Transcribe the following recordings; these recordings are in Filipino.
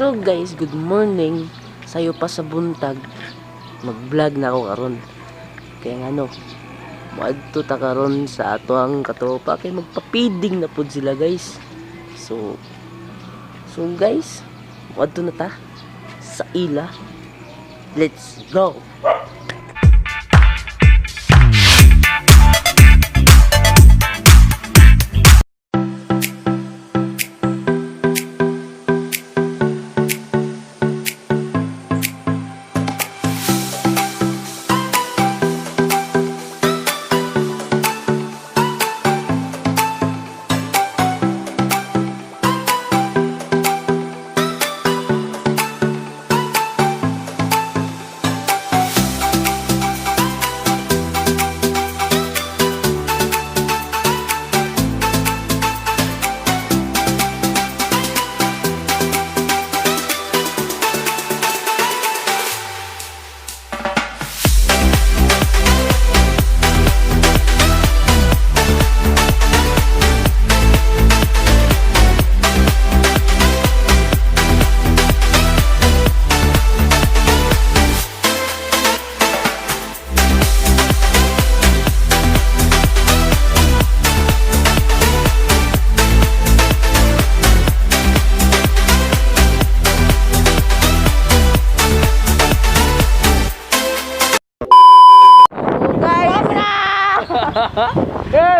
So guys, good morning. Sayo pa sa buntag. Mag-vlog na ako karon. Kaya nga no, maadto ta karon sa ato ang katropa kay magpa-feeding na pud sila guys. So guys, maadto na ta sa ila. Let's go.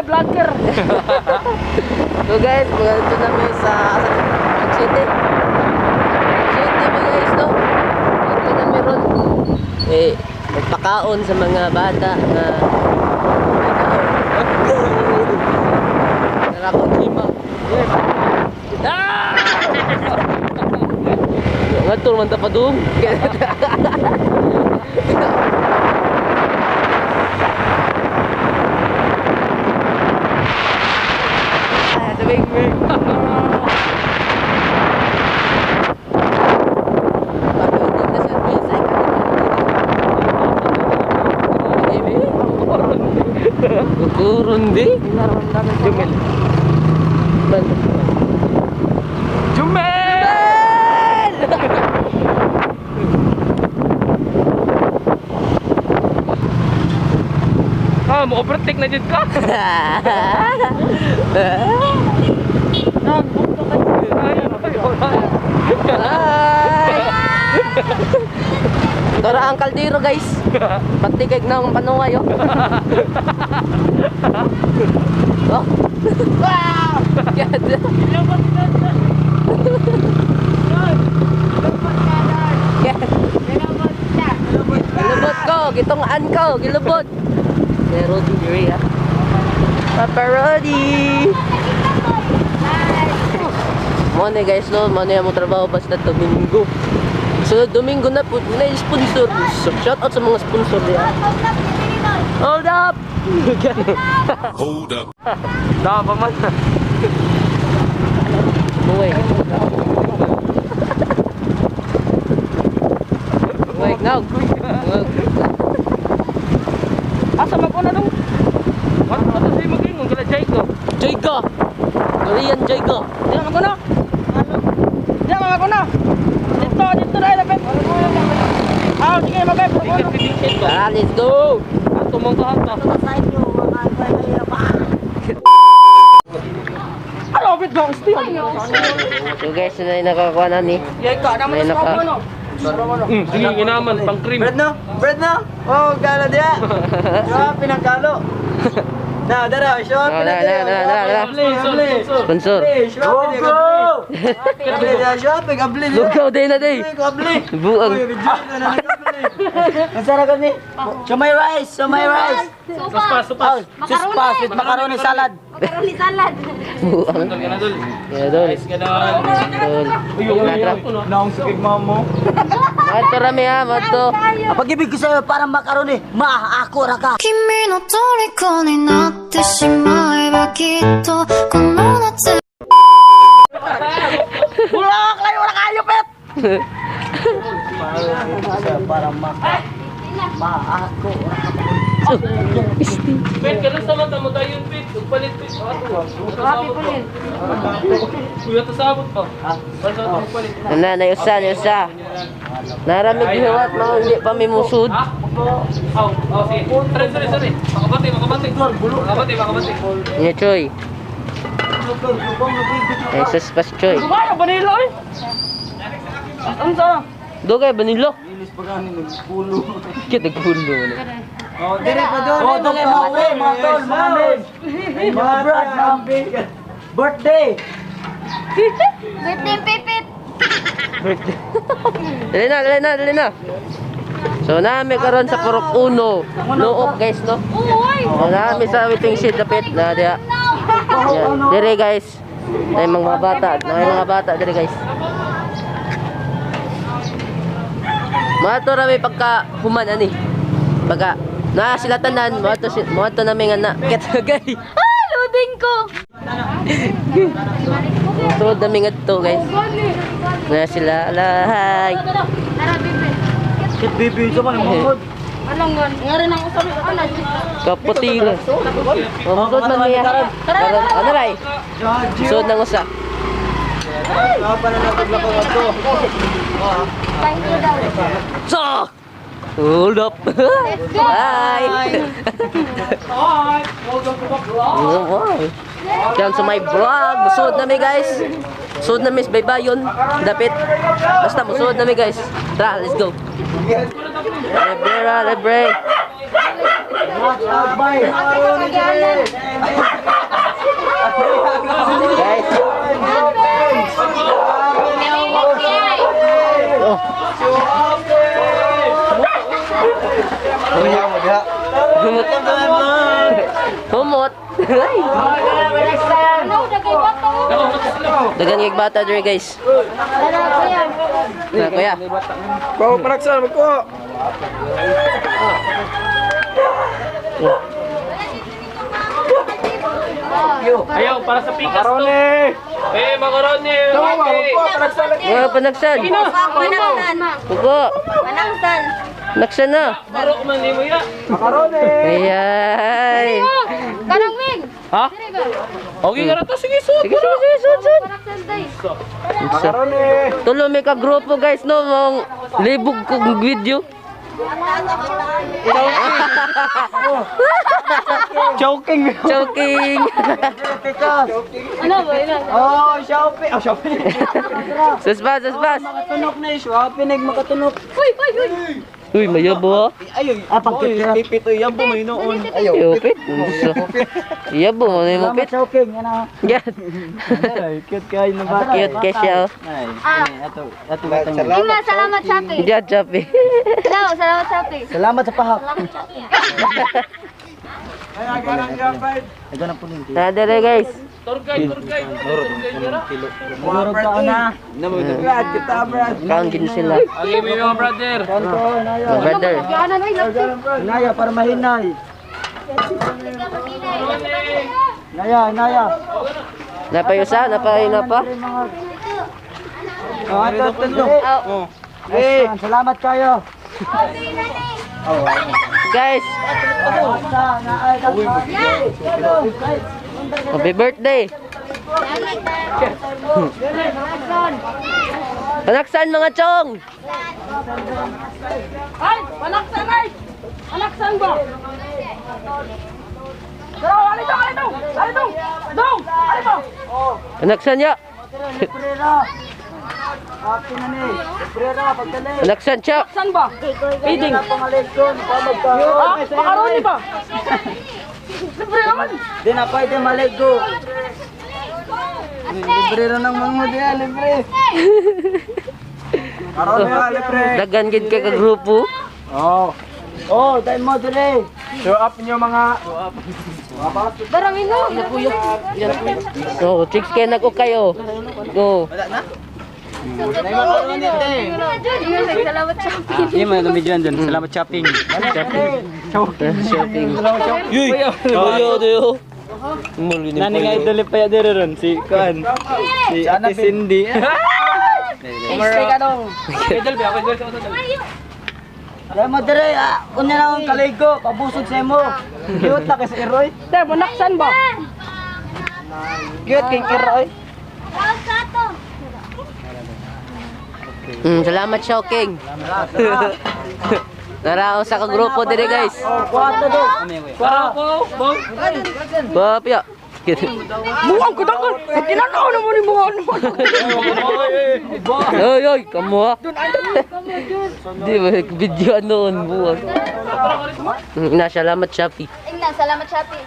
Vlogger. So guys, magandito namin sa City. City mo guys, no? Ito na meron. Magpakaon sa mga bata na narakot lima. Ngatul man tapadung. Kurun di Jumel Jumel mau overtake na dyan ka. Dora ang kaldero guys. Patigag na ang panungay oh. Oh. Wow! Gilubot ko, gitungaan ko, gilubot. Pero di diri ah. Paparodi. Mo na guys no, mo na mo trabaho basta Domingo. So Domingo na po na sponsor. So, shout out sa mga sponsor diyan. Hold up. Hold up. Da pa man. Wait. Wait now. Asa maguna dong? Ano sa maging kila Jayko? Jayko. Korean Jayko. Diyan maguna. Diyan maguna. Dito na lapit. Sige magay. Let's go. Tumong ka hanta. Ano bit bang still? So guys, na nakakuha na ni. May naka. Sige, ginaman pang cream. Bread no? Bread no? Oh, gala dia. Yo, pinagkalo. Na, dara, shot. Sponsor. Go! Shopping, abli. Lugaw day na day. Buang. Masarap ka ni? Sumay rice. Supas. Suspas with macaroni salad. Buang. Ya dol. Naong sakig mo. Mato rami ha, mato. Pag-ibig ko sa'yo para macaroni, ako ra ka. 君の虜になってしまえばきっとこの夏 Bulak! Layo na kayo, pet! Para ako ra ka. Pet, ganun sa mata mo tayo yun, Pet. palit. Happy palit. Kuya to sabot pa. Basta to palit. Nayusa. Naramig hiwat mga hindi pa may musud. Sige. Sorry. Makabati. Nya Choy. Ay suspas Choy. Kumain ba nila eh? Ang sa? Dugay banilo. Linis pa kami nagpulo. Kita gulo. Oh, dire pa doon. Oh, dugay mga tol, mga men. Mga brad, mga birthday. Birthday pipit. Dali na. So nami karon sa Purok Uno. Nuok guys no. Uy! So nami sa witing shit dapit na dia. Yan. Dire guys. Ay mga bata dire guys. Mato rami pagka human ani. Pagka na sila tanan, mato na may nga na. Katagay. Ah! Loading ko! Tuod na may nga to guys. Na sila lahay. Tara, bibit. Kit bibi sa man mangod. Alang gan. Nga rin ang usabi. Ano? Kaputing. Masud man niya. Ano ray? Sud nang usa. Apa na naglabaw ato? Thank you daw. So, hold up. Hi. Diyan sa my vlog. Musud na mi guys. Musud na mi baybayon. Dapit. Basta musud na mi guys. Tara, let's go. Lebre. Guys. Oh. Humot. Ano? Dagay bato. Dagang bata dre guys. Tara, kuya. Na kuya. Ko paraksa ko. Ayaw, para sa pikas to. Makaroni. Wala pa nagsan. Panangsan. Pugo. Panangsan. Nagsan na. Baro ko man ni mo ya. Ayay. Karang Ming. Ha? Okay ka na to. Sige, sud. Sige. Panangsan day. Tulo may ka grupo guys no. Mong libog kong video. Choking. Ano ba yun? Oh, shopping. Suspas. Makatunok na isu, pinig makatunok. Uy, mayabo ha. Ayoy, pipito yabo may noon. Ayo. Yopit. Yabo mo na yung mopit. Choking, yan ah. Yan. Cute kayo na bata. Cute ka siya. Ay, ato batang. Ima, salamat Shopee. Diyan, Chapi. Hello, salamat Shopee. Salamat sa pahak. Salamat Shopee. Ito na po din. Nadere guys. Tour guide. Murag ka na. Brad, kita Brad. Kangin sila. Okay, may mga brother. My brother. Naya para mahinay. Naya. Napayusa? Napay na pa? Ito, Oh. Eh, salamat kayo. Guys, happy birthday. Panaksan mga chong. Ay, panaksan ay. Panaksan ba? Alito. Panaksan niya. Happy na ni. Brera, pagdali. Panaksan siya. Saan ba? Feeding. Pangalekon, pamagka. Makaroni ba? Di na pwede malego. Libre rin ng mga diya, libre. Karon na, libre. Dagan gid kay ka grupo. Oh, dahil mo dire. Show up niyo mga. Barangin mo. So, chicks kay nag kayo. Go. Salamat Shopee. Iya mga video dyan. Salamat shopping. Shopping. Yuy. Ayo. Nani nga idol pa ya dire ron si Kuan. Si Ate Cindy. Stay ka dong. Idol ba? Idol sa hotel. Dahil mo dire, unya na akong kaligo, pabusog sa mo. Cute na kasi Roy. Te, panaksan ba? Cute king kira oy. Salamat Shocking. Naraos sa kagrupo dire guys. Kuwato do. Para po, bong. Bapya. Muang ko dakon. Tinanaw na mo ni mga ano. Oy oy, kamu ha. Di ba video noon buwag. Salamat Shopee. Ingnan, salamat Shopee.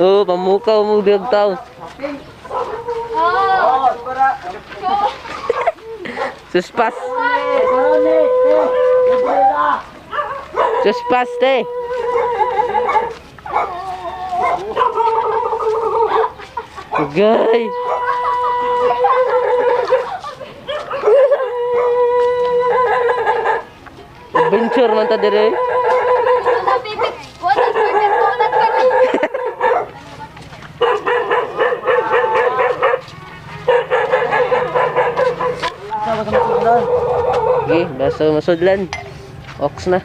Oh, pamukaw mo biag tao. Oh. Suspas. Suspas te. Gay. Adventure man ta dire. Wala pipit. Wala pipit. Wala pipit. Okay, basta masudlan. Ox na.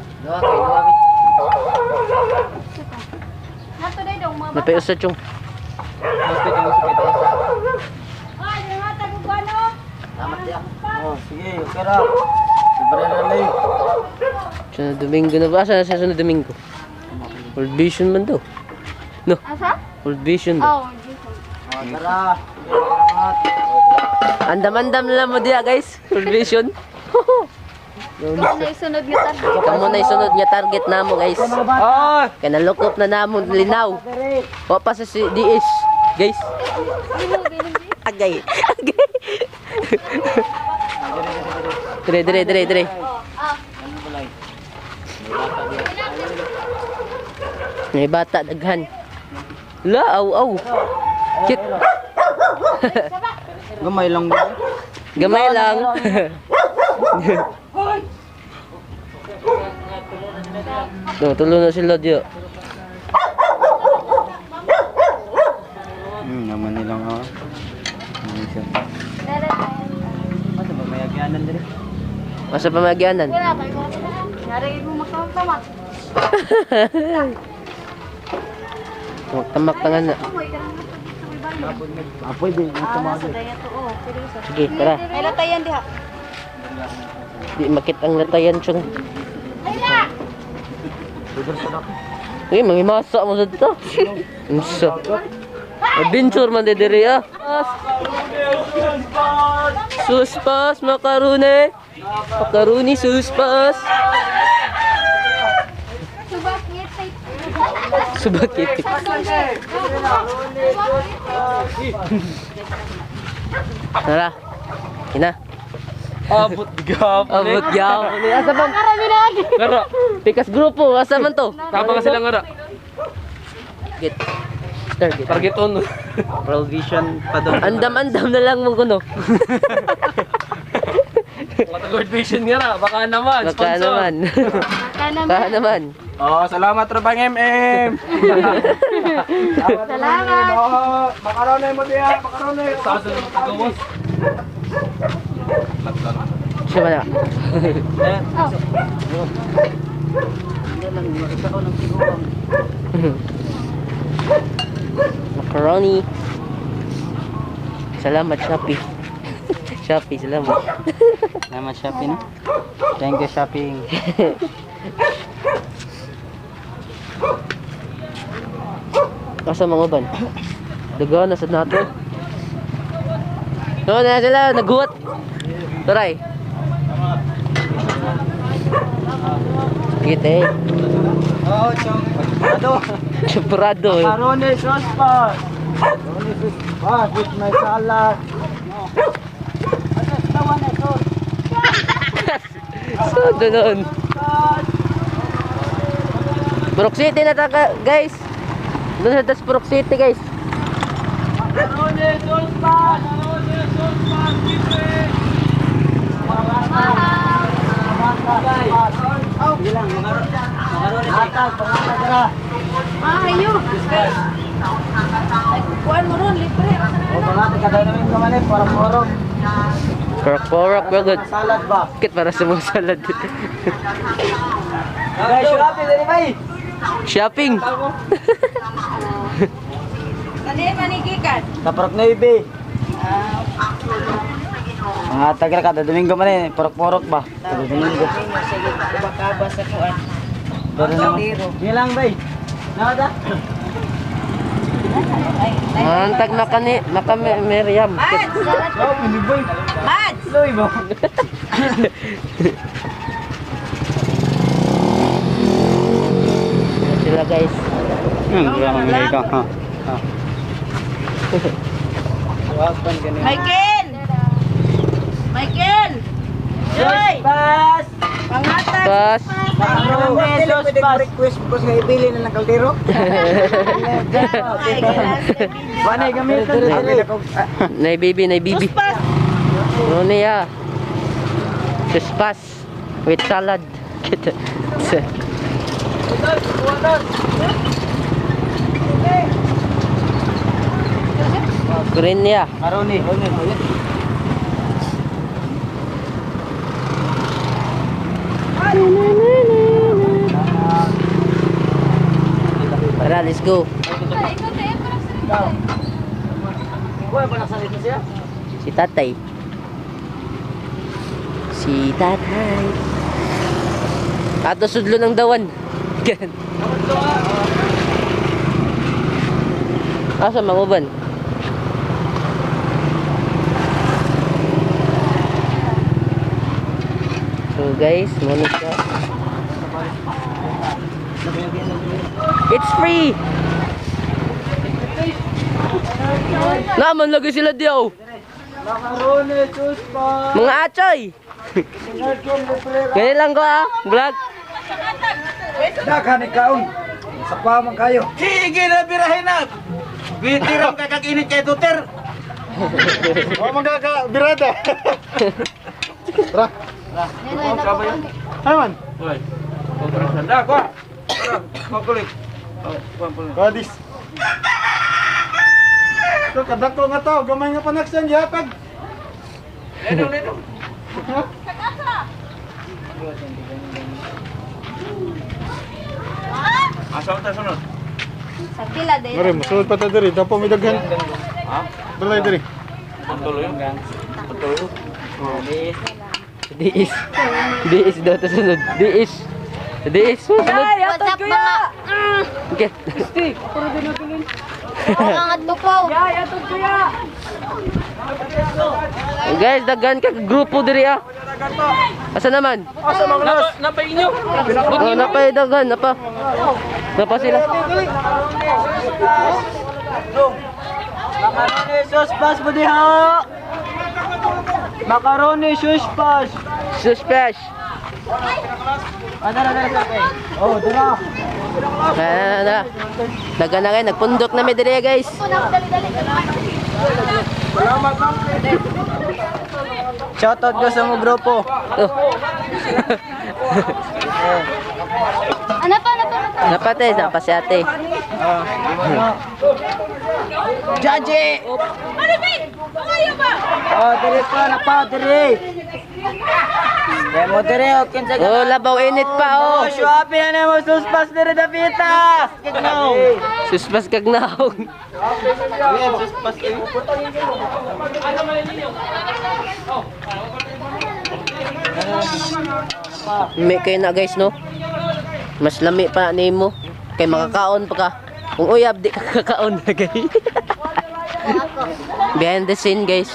Nato day dong mga bata. Napayos chung. Ay, nga tago ano? Oh, sige, okay ra. Libre na lay. Sunod Domingo na ba? Saan sa sunod Domingo? World Vision man daw. No, Asa? World Vision daw. Oh, Jesus. Oh, tara. Salamat. Andam-andam na lang mo diya guys. World Vision. Ano isunod nga target? Kamu na isunod nga target namo guys. Ah, Kaya nalukop na namon linaw. O pa sa DS. Guys. Agay. Agay. Dire. May bata daghan. La, aw. Kit. gamay lang ba? Gamay lang. Tulo na sila diyo. Naman nilang ha. Ano ba may agyanan dire? Masa pamagyanan? Wala kayo. Nari mo makakatawa. Tamak tangan na. Amoy ka lang sa may balo. Apoy din ito Ah, mga nasa daya to. Oh, pero sa. Sige, tara. Ay, latayan diha. Di makit ang latayan siyang. Ayla! Uy, mangimasa mo sa dito. Unsa? Adventure man diri ah. Suspas makaroni. Makaroni suspas. Subakit. Subakit. Tara. Ina. Abot gap. Abot yaw. Asa man? Karami na agi. Ngara. Pikas grupo, asa man to? Tapa ka sila ngara. Get. Target. Target on. provision pa daw. Andam-andam na lang mo kuno. World Vision ngara. Baka naman. Baka naman. Baka naman. Oh, salamat Rabang MM. Salamat. Oh, makaronay mo diya, makaronay. Sasa ng tagawas. Siya ba na? Macaroni. Salamat Shopee. Shopee, salamat. Salamat shopping. Thank you shopping. Asa mga uban? Daga na sad nato. No, na sila naguwat. Taray. Gite. Oh, chong. Ano? Chaprado. Macaroni sauce pa. Macaroni sauce pa with my salad. So, doon. Purok City na ta guys. Doon sa das Purok City guys. Macaroni sauce pan. Macaroni sauce pan. Kipe. Bilang macaroni. Atas, pangalaga. Ayo. Kuan mo ron libre. Oh, pangalaga kada namin kamalit para porok. Purok, well good. Salad ba? Kit para sa mga salad. Guys, shopping dali bay. Shopping. Sa Parok Navy. Mga tagal ka, Domingo man eh. Porok-porok ba? Domingo. Bakaba sa kuan. Pero na. Di lang bay. Nada. Mantag naka Miriam. Oh, piniboy. Mads! Loy mo. Sila guys. Grabe ka. Ha. Waspan ganyan. Michael! Michael! Joy! Bas! Pangatag! Bas. Pwede request ko sa ibili na ng kaldero. Wanay gamitan Nay bibi. Suspas! Ano niya? Suspas with salad. Green niya. Maroni. Tara, let's go. Kuya pa nasalita siya? Si tatay. Ato sudlo ng dawan. Gan. Asa manguban? So guys, muna siya. It's free! Naman lagi sila diyaw. Macaroni, suspa. Mga atsoy! Ganyan lang ko vlog. Dakan ikaw. Sa pamang kayo. Sige na birahin na. Bitirang kakakinit kay Duter. O magkaka birada. Tara. Ayman. Hoy. Kontrol sanda ko. Kukulik. Kadis. Ito kadako nga to, gamay nga panaksan yapag. Ledong. Asa ta sunod? Sa pila din. Mare, musulod pa ta diri, dapo mi daghan. Ha? Balay diri. Patuloy yun. Patuloy. Diis daw to sunod. Diis. Sunod. What's up mga? Okay. Angat ko po. Guys, daghan ka grupo diri ah. Asa naman? Napay inyo. Oh, napay daghan, napa sila. Macaroni, suspas mo diha. Macaroni, suspas. Suspesh. Oh, dira. Na. Daghan na kayo, nagpundok na may diri guys. Shoutout ko sa mo grupo. Oh. Ano pa? Napate, napa si ate. Jaji! Ano ba? Ayaw ba? Oh, diri pa na pa, diri. Demo diri, okay sa Oh, labaw init pa oh. Oh, shuapi na mo suspas diri Davita. Kignaw. Suspas kag naong. Suspas kayo. May kayo na guys no. Mas lami pa na nimo. Kay makakaon pa ka. Kung uyab di ka kakaon na guys. Behind the scene guys.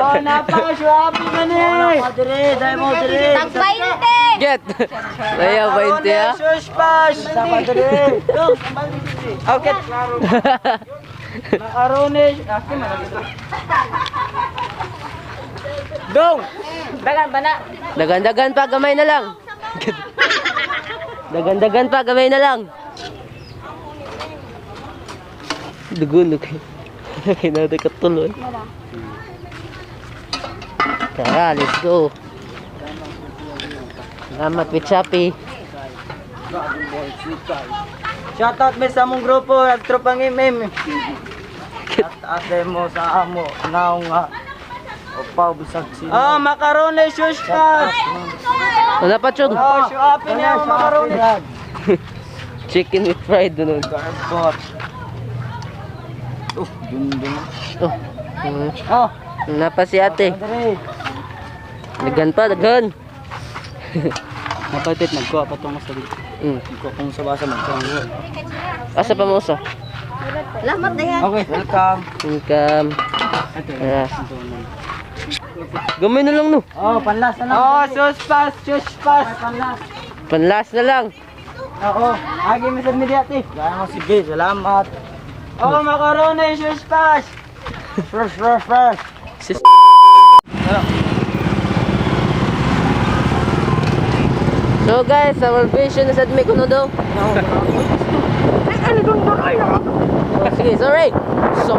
Oh, napa shuapi na ni. Diri, demo diri. Tag 20! Get. Ayaw 20 ah. Suspas. Sama diri. Okay. Macaroni. Akin na. Dong. Dagan ba na? Dagan-dagan pa, gamay na lang. Dagan-dagan pa, gamay na lang. Dugulo kayo. Kaya natin katulon. Tara, let's go. Salamat with Shopee. Shoutout me sa mong grupo, tropang imim. Ate mo sa amo, naong nga. Opa, bisag sila. Oh, macaroni, suspas. Ano pa, Chong? Oh, shuapi na yung macaroni. Chicken with fried doon. Garbot. Oh. Oh, Napa si ate. dere. Dagan pa, dagan. Napalpit nagkuha pa tong sa dito. Nagkuha kung sa basa magkuha. Asa pa mo usa? Okay, welcome. Income. Ah. Gamay na lang no. Oh, panlas na lang. Oh, suspas. Panlas. Panlas na lang. Oo, agi mi sa media ti. Gano sige, salamat. Oh, macaroni, suspas. Fresh. Sis. So guys, our vision is at may kuno daw. Sige, sorry. So,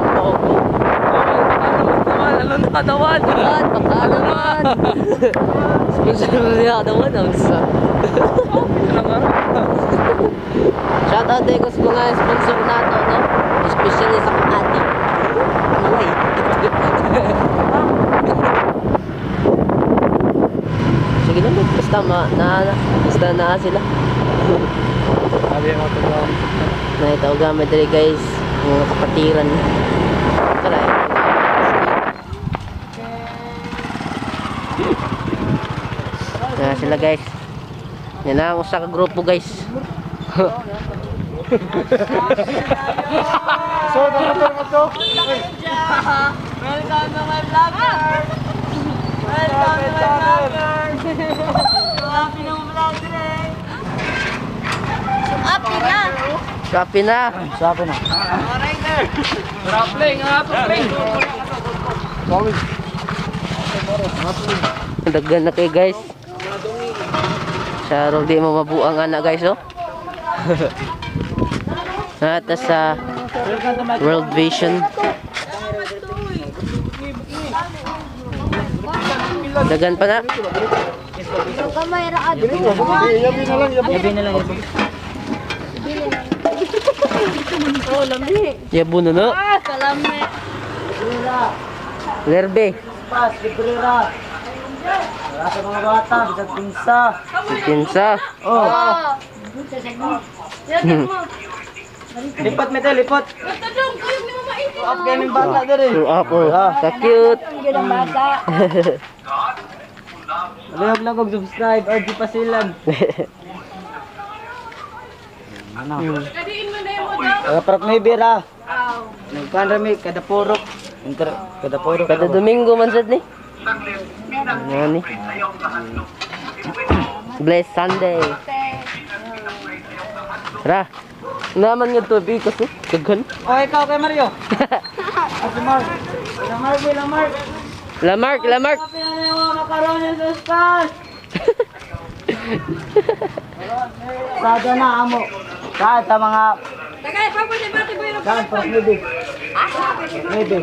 Lalo na katawan. baka naman. Special niya katawan. Shout out ko sa mga sponsor nato, no? Especially sa ate. Uy. Sige naman, basta na sila. Sabi mo to bro. Naitaw gamit dali guys, mga kapatiran. Tara. Sila guys. Yan na ang usa ka grupo guys. So, dapat mo to. Welcome to my vlogger. Welcome to my vlogger. Happy ng vlogger. Kapi na. Sabi na. Rappling. Daggan na kayo guys. Sa di mo mabuang anak guys oh. Nata sa World Vision. Dagan pa na. Yabi na lang. Oh, lamig. Yabo na no. Salami. Lerbe. Pas, librera. Wala sa mga bata, bisag pinsa. Pinsa. Oh, lipat mo tayo, lipat. Up kayo ng bata dere. So apple. Ka cute. Lagog subscribe, or di pa silang. Ano? Parang may bira. Nagkuhan rami, kada purok. Kada purok. Kada Domingo man sad ni. Ano ni? Bless Sunday. Ra. Naman nga to because daghan. Oh, ikaw kay Mario. Ate Mark. Mark. Lamark. Pinanay mo, macaroni sa spas. Sada na amo. Saan sa mga... Saan, parang maybe. Maybe.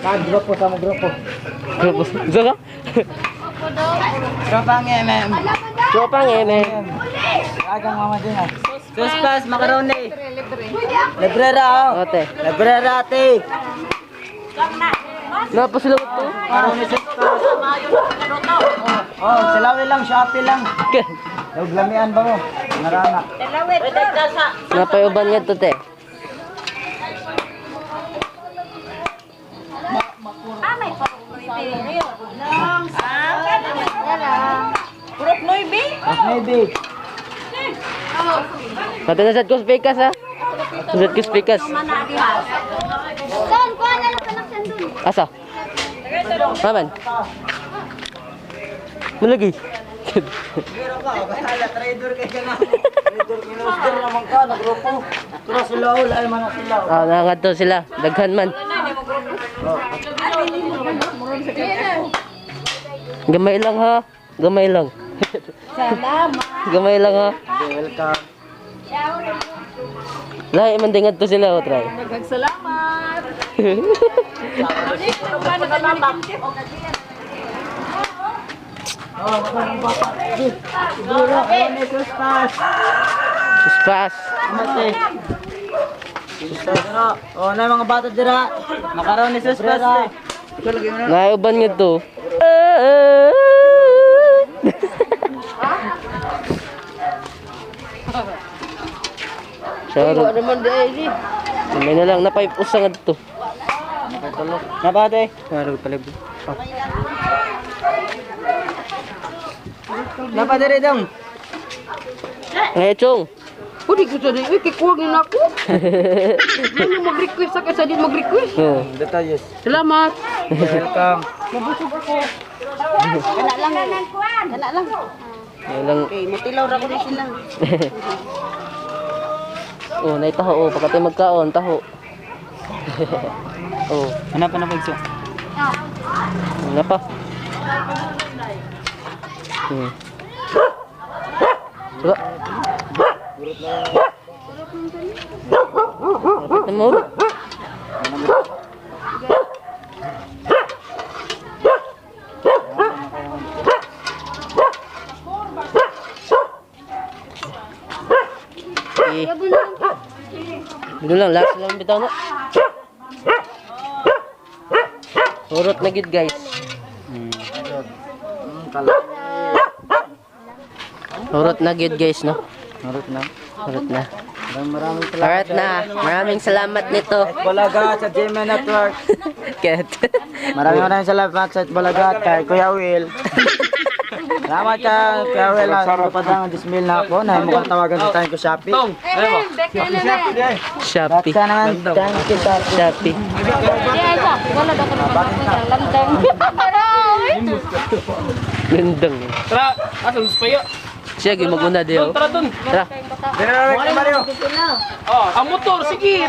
Saan, grupo sa mga grupo. Zaka. Tropang MM. Tropang MM. Agang mama din ah. Suspas, macaroni. Librera oh. Ote. Librera ate. Napasilot to. Macaroni suspas. Oh, silawin lang, Shopee lang. Naglamian ba mo? Narana. Napayuban nga to te. Purok Noibi. Maybe. Pati na sad ko speakers ha. Sad ko speakers. Son, kuha na lang ka ng sandun. Asa? Maman. Mulagi. Pero ka, bahala, trader kay ka na. Trader, minusder naman ka, nagrupo. Pero sila, wala ay manak sila. Ah, nangadto sila. Daghan man. Gamay lang ha. Gamay lang. Salamat. Gamay lang ha. Welcome. Lahi man dingat to sila o try. Salamat. Oh, magandang bata. Siguro, ano yung suspas? Suspas. Amate. Suspas dira. Oh, na mga bata dira. Makaroon ni suspas eh. Ito lagi mo na. Naiuban nga to. Sorry. Naman dahil. May na lang napay usa nga to. Napate. Parang pala. Napate rin dong. Ngayon, Chong. Pwede ko sa din, kikuwag na ako. Ano mag-request sa kaysa din mag-request? Oh. Detalles. Salamat. Welcome. Mabusog ako. Dala lang. Dala lang. Ngayon lang. Okay, mutilaw ra ko din sila. Oh, naitaho. Oh, pagkatay magkaon, taho. Oh, Hanap na pagso. ano pa? Wala. Ano? Dito lang, last lang bitaw na. Urot na gid guys. Urot na gid guys, no? Narot na. Urot na. Maraming Alright na. Maraming salamat nito. Balaga sa GMA Network. Ket. Maraming salamat sa Balaga kay Kuya Will. Salamat ka Kuya Will. Padang 10,000 na ako. Na mo kang tawagan sa tayo ko Shopee. Shopee. Basta naman. Thank you sa Shopee. Wala daw ko na lantang. Lundang. Tara, asan sa payo? Siya gimaguna dio. Tara dun. Tara. Mario. Oh, ang motor, sige.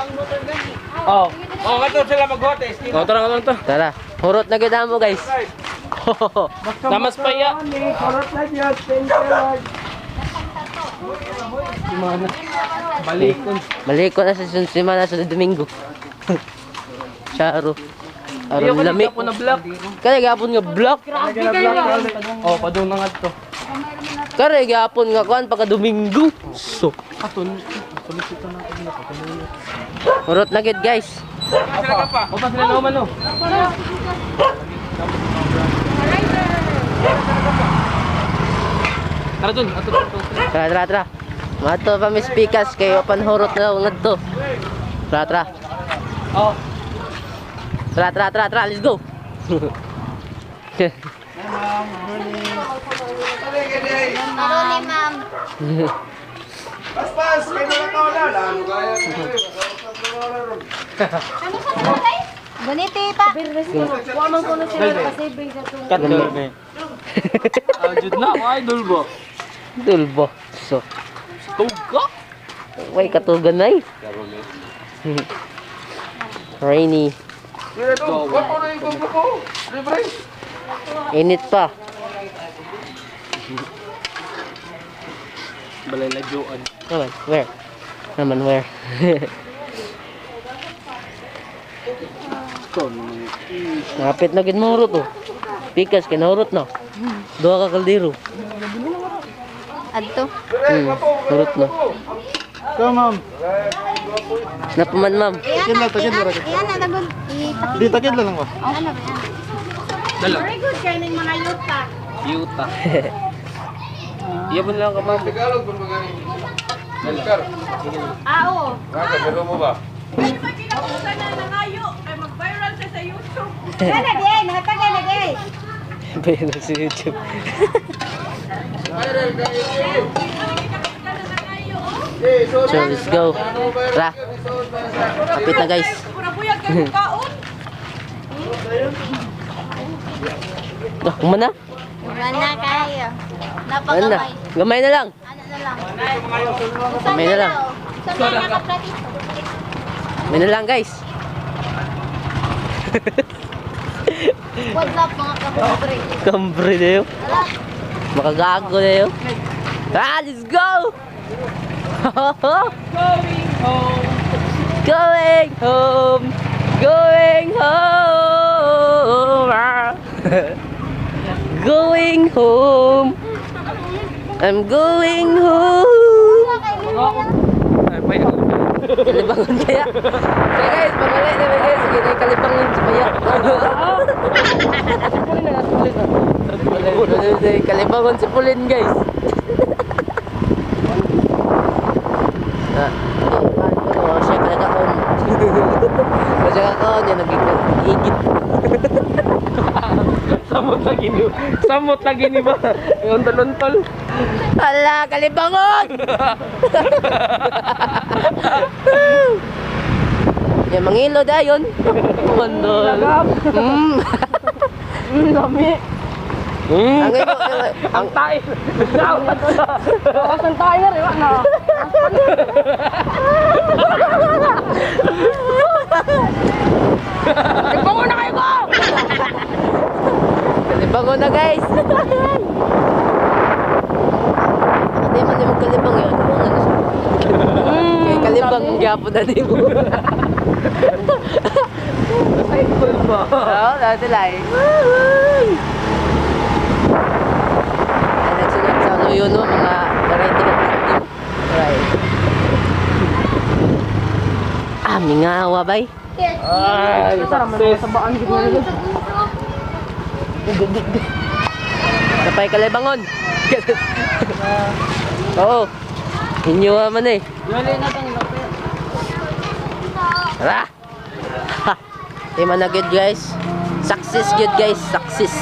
Oh. Oh, kato sila maghotes. Oh, tara lang to. Tara. Urot na gid mo guys. Damas paya. Balikon. Balik ko na sa semana sa Domingo. Charo. Aron lami. Ako na black. Kaya gapon nga block. Oh, padung na nga to. Kaya gapon nga kuan pagka Domingo. So, Aton. Solicito na ako. urot na gid guys. Sila ka pa. O pa sila naman no. Tara dun. Ato. Tara, tara, tara. Mato pa mis pikas kay open hurot na ngadto. Tara, tara. Oh. Tara, tara, tara, tara. Let's go. Maruli, ma'am. Boniti pa. Wamang ko na sila pasibing sa tungkol. Kato. Jud na, idol ba? Dulbo. So, Tuga. way katugan ay. Rainy. Init pa. Balay lajoan. Naman, where? Naman, where? Napit na gid mo hurot oh. Pikas kinahurot na. Duha ka kaldero. Adto. Hurot na. Come ma'am. Napaman ma'am. Iyan na nagod. Di takid lang ba? Ano ba yan? Dala. Very good kayo ng mga yuta. Yuta. Iya mo lang ka ma'am. Oo. Ano Gana din, hatagana din. Bayan na sa YouTube. So, let's go. Tara. Kapit na guys. Kumana? Mana kayo. Ano na? Napagamay. Gamay na lang. Ano na lang? Gamay na lang. Saan na nakapratito? Gamay na lang guys. What's up mga kapobre? Kambre na yun. Wala. Makagago na yun. Ah, let's go! Going home! Going home! Ah. Going home! I'm going home! Ay, paya. Kalibangon kaya? So guys, pamali na ba guys? Sige, kalibangon sa paya. Kalibangon si Pulin guys. Siya kalagaon. Siya kalagaon. Yan, nag-igig Samot lagi ni. Samot lagi ni ba? Untol-untol. Hala, kalibangon! Yan, mangilo dayon. Mandol. Dami. Ang ilo, Ang tayo. Ang tayo na rin, ano? Nagbango na kayo ko! kalibangon na guys. Hindi man yung kalibang yun. Kaya kalibang gapo na di mo. Ay, cool ba? Oo, dati lang. Nagsunod sa luyo no, mga variety ng team. Right. Ah, mingawa bay. Ay, success. Napay kalibangon. Oo. Inyo man eh. Yuli na itong lapit. Tara! Ha! Di man na good guys. Success good guys. Success.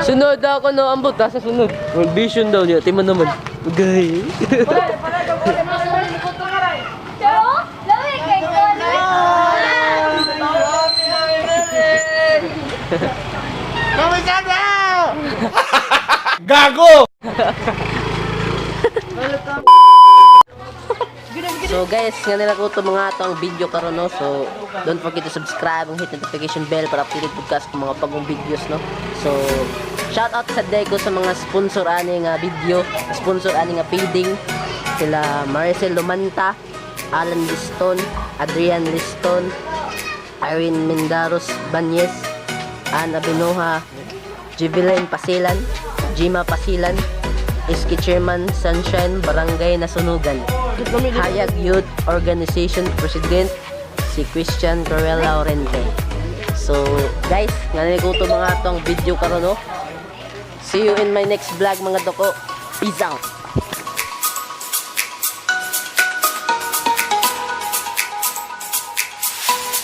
Sunod ako no ambot ha sa sunod. World vision daw niya. Tima naman. Gay. Gago! So guys, nga nila ko ito mga ito ang video karon no. So don't forget to subscribe and hit notification bell para updated podcast kung mga pagong videos no. So shout out sa day ko sa mga sponsor ani nga video, sponsor ani nga feeding sila Maricel Lumanta, Alan Liston, Adrian Liston, Irene Mendaros Banyes, Ana Binoha, Jivelin Pasilan, Jima Pasilan, Iski Chairman Sunshine Barangay Nasunugan, Hayag Youth Organization President si Christian Corel Laurente. So guys, ngayon ko ito mga itong video karon no. See you in my next vlog mga doko. Peace out.